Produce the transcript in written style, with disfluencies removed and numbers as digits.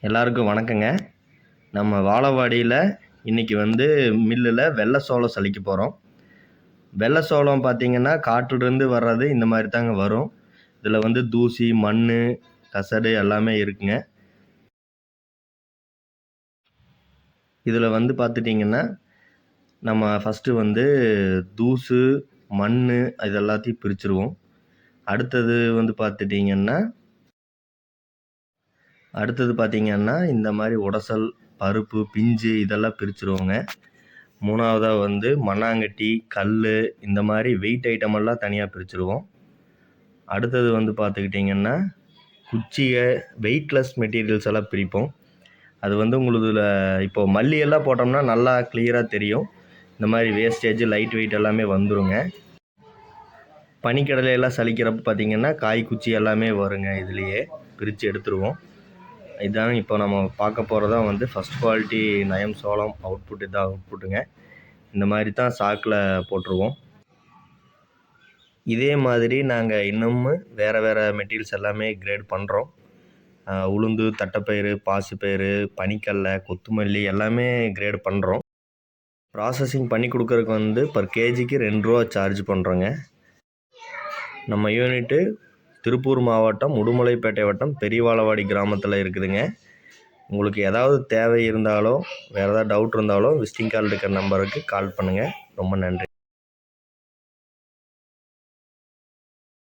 எல்லாருக்கும் வணக்கங்க. நம்ம வாழவாடியில் இன்றைக்கி மில்லில் வெள்ளை சோளம் சலிக்க போகிறோம். வெள்ளை சோளம் பார்த்திங்கன்னா காட்டிலிருந்து வர்றது இந்த மாதிரி தாங்க வரும். இதில் தூசி, மண், கசடு எல்லாமே இருக்குங்க. இதில் பார்த்துட்டிங்கன்னா நம்ம ஃபஸ்ட்டு தூசு, மண் இது எல்லாத்தையும் பிரிச்சுருவோம். அடுத்தது பார்த்திங்கன்னா இந்த மாதிரி உடசல், பருப்பு, பிஞ்சு இதெல்லாம் பிரிச்சுருவோங்க. மூணாவதாக மண்ணாங்கட்டி, கல் இந்த மாதிரி வெயிட் ஐட்டமெல்லாம் தனியாக பிரிச்சுருவோம். அடுத்தது பார்த்துக்கிட்டிங்கன்னா குச்சியை, வெயிட்லெஸ் மெட்டீரியல்ஸ் எல்லாம் பிரிப்போம். அது உங்களுதில் இப்போது மல்லியெல்லாம் போட்டோம்னா நல்லா கிளியராக தெரியும். இந்த மாதிரி வேஸ்டேஜ், லைட் வெயிட் எல்லாமே வந்துருங்க. பனிக்கடலையெல்லாம் சலிக்கிறப்ப பார்த்திங்கன்னா காய், குச்சி எல்லாமே வருங்க. இதுலேயே பிரித்து எடுத்துருவோம். இதுதான் இப்போ நம்ம பார்க்க போகிறதான் ஃபஸ்ட் குவாலிட்டி நயம் சோளம் அவுட்புட். இதான் அவுட்புட்டுங்க. இந்த மாதிரி தான் சாக்கில் போட்டுருவோம். இதே மாதிரி நாங்கள் இன்னமும் வேறு மெட்டீரியல்ஸ் எல்லாமே கிரேட் பண்ணுறோம். உளுந்து, தட்டைப்பயிறு, பாசிப்பயிறு, பனிக்கடலை, கொத்தமல்லி எல்லாமே கிரேட் பண்ணுறோம். ப்ராசஸிங் பண்ணி கொடுக்குறதுக்கு பர் கேஜிக்கு ₹2 சார்ஜ் பண்ணுறோங்க. நம்ம யூனிட்டு திருப்பூர் மாவட்டம், உடுமலைப்பேட்டை வட்டம், பெரியவாழவாடி கிராமத்தில் இருக்குதுங்க. உங்களுக்கு ஏதாவது தேவை இருந்தாலோ, வேறு ஏதாவது டவுட் இருந்தாலோ விசிட்டிங் கார்டில் இருக்கிற நம்பருக்கு கால் பண்ணுங்கள். ரொம்ப நன்றி.